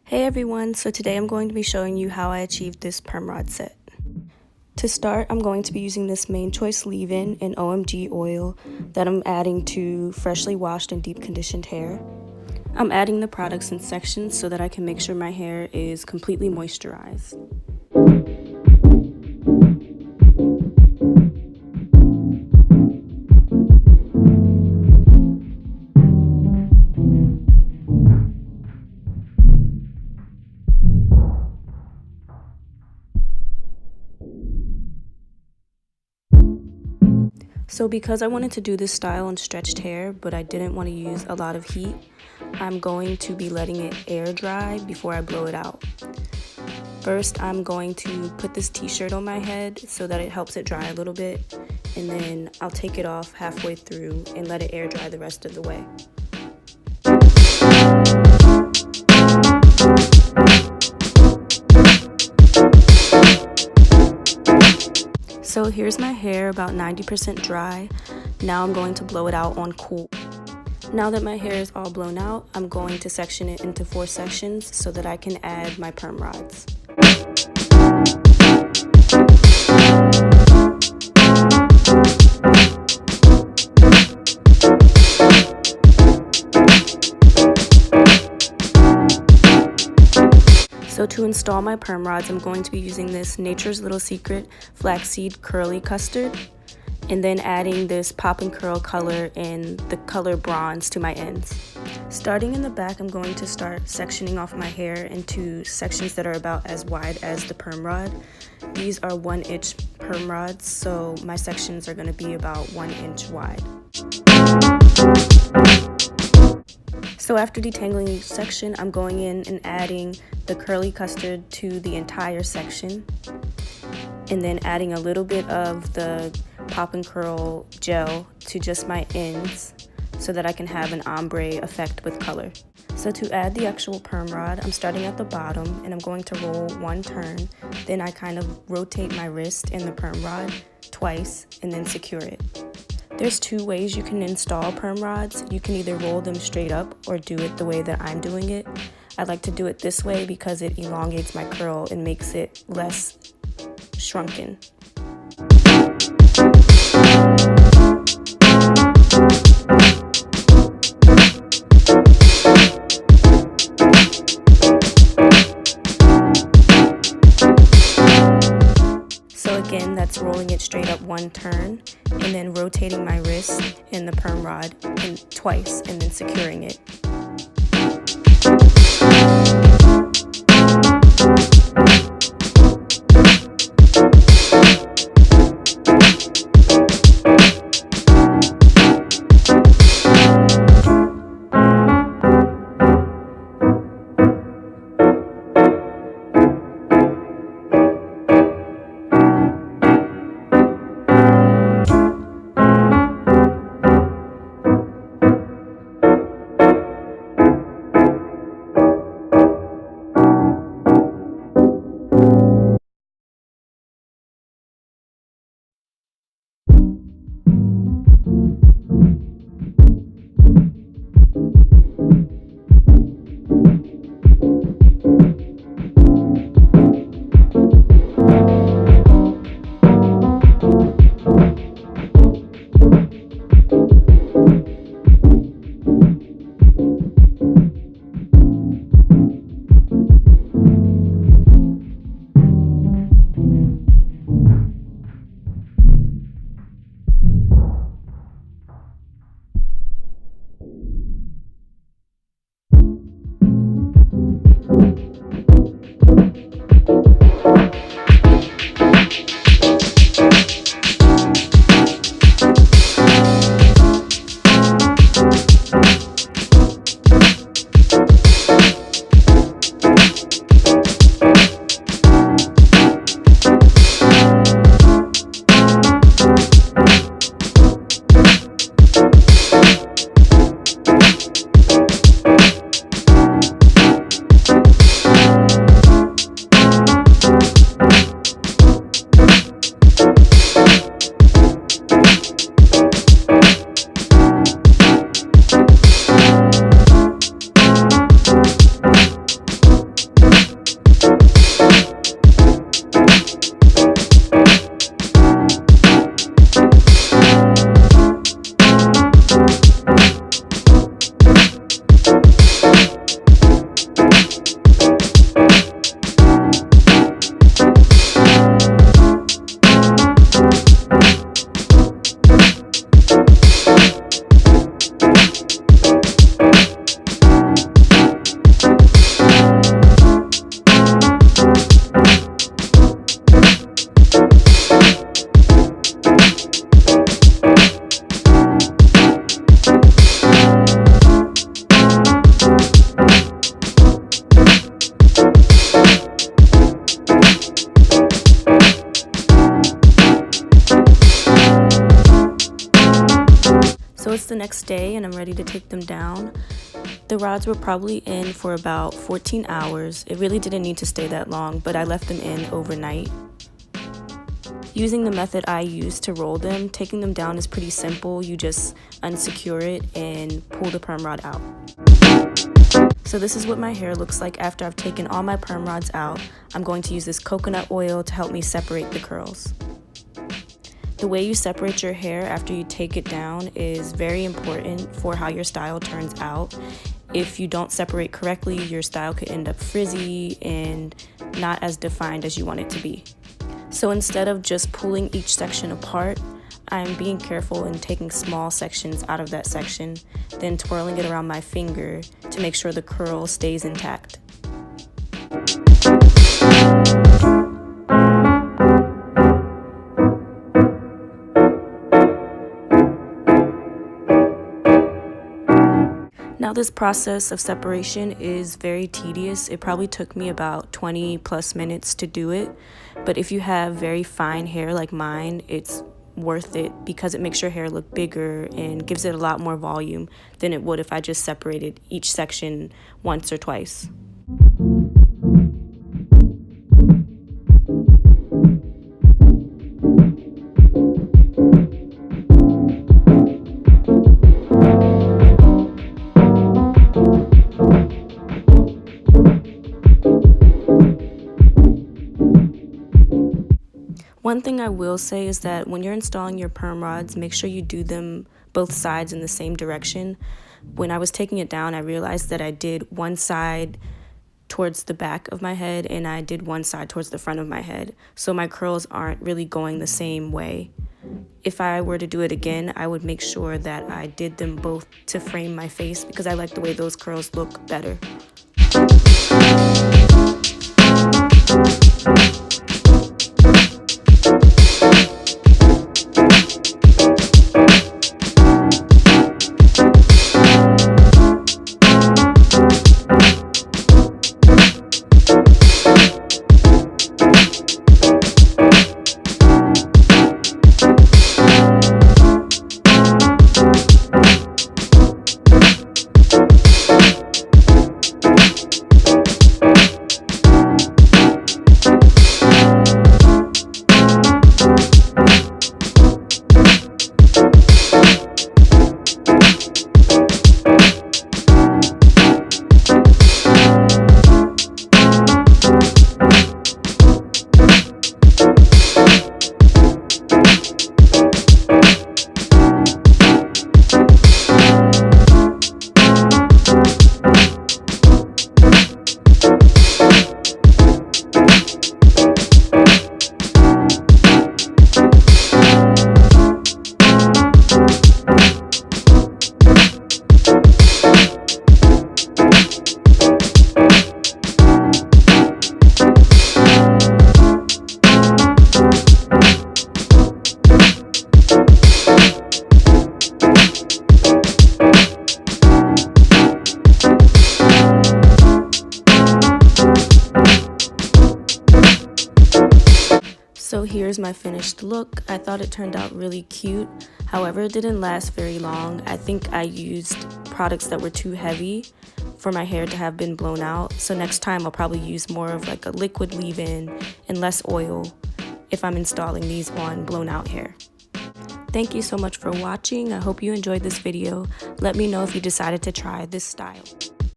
Hey everyone, so today I'm going to be showing you how I achieved this permrod set. To start, I'm going to be using this main choice leave-in in O.M.G oil that I'm adding to freshly washed and deep conditioned hair. I'm adding the products in sections so that I can make sure my hair is completely moisturized. So because I wanted to do this style on stretched hair, but I didn't want to use a lot of heat, I'm going to be letting it air dry before I blow it out. First, I'm going to put this t-shirt on my head so that it helps it dry a little bit, and then I'll take it off halfway through and let it air dry the rest of the way. So here's my hair about 90% dry. Now I'm going to blow it out on cool. Now that my hair is all blown out, I'm going to section it into 4 sections so that I can add my perm rods. So to install my perm rods, I'm going to be using this Nature's Little Secret flaxseed curly custard, and then adding this pop and curl color in the color bronze to my ends. Starting in the back, I'm going to start sectioning off my hair into sections that are about as wide as the perm rod. These are 1-inch perm rods, so my sections are going to be about 1 inch wide. So after detangling each section, I'm going in and adding the curly custard to the entire section, and then adding a little bit of the pop and curl gel to just my ends so that I can have an ombre effect with color. So to add the actual perm rod, I'm starting at the bottom and I'm going to roll 1 turn, then I kind of rotate my wrist in the perm rod twice and then secure it. There's 2 ways you can install perm rods. You can either roll them straight up or do it the way that I'm doing it. I like to do it this way because it elongates my curl and makes it less shrunken. So again, that's rolling it straight up 1 turn and then rotating my wrist in the perm rod twice and then securing it. the next day and I'm ready to take them down. The rods were probably in for about 14 hours. It really didn't need to stay that long, but I left them in overnight. Using the method I used to roll them, taking them down is pretty simple. You just unsecure it and pull the perm rod out. So this is what my hair looks like after I've taken all my perm rods out. I'm going to use this coconut oil to help me separate the curls. The way you separate your hair after you take it down is very important for how your style turns out. If you don't separate correctly, your style could end up frizzy and not as defined as you want it to be. So instead of just pulling each section apart, I'm being careful in taking small sections out of that section, then twirling it around my finger to make sure the curl stays intact. Now this process of separation is very tedious. It probably took me about 20 plus minutes to do it, but if you have very fine hair like mine, it's worth it because it makes your hair look bigger and gives it a lot more volume than it would if I just separated each section once or twice. One thing I will say is that when you're installing your perm rods, make sure you do them both sides in the same direction. When I was taking it down, I realized that I did one side towards the back of my head and I did one side towards the front of my head. So my curls aren't really going the same way. If I were to do it again, I would make sure that I did them both to frame my face because I like the way those curls look better. So here's my finished look. I thought it turned out really cute. However, it didn't last very long. I think I used products that were too heavy for my hair to have been blown out. So next time I'll probably use more of like a liquid leave-in and less oil if I'm installing these on blown out hair. Thank you so much for watching. I hope you enjoyed this video. Let me know if you decided to try this style.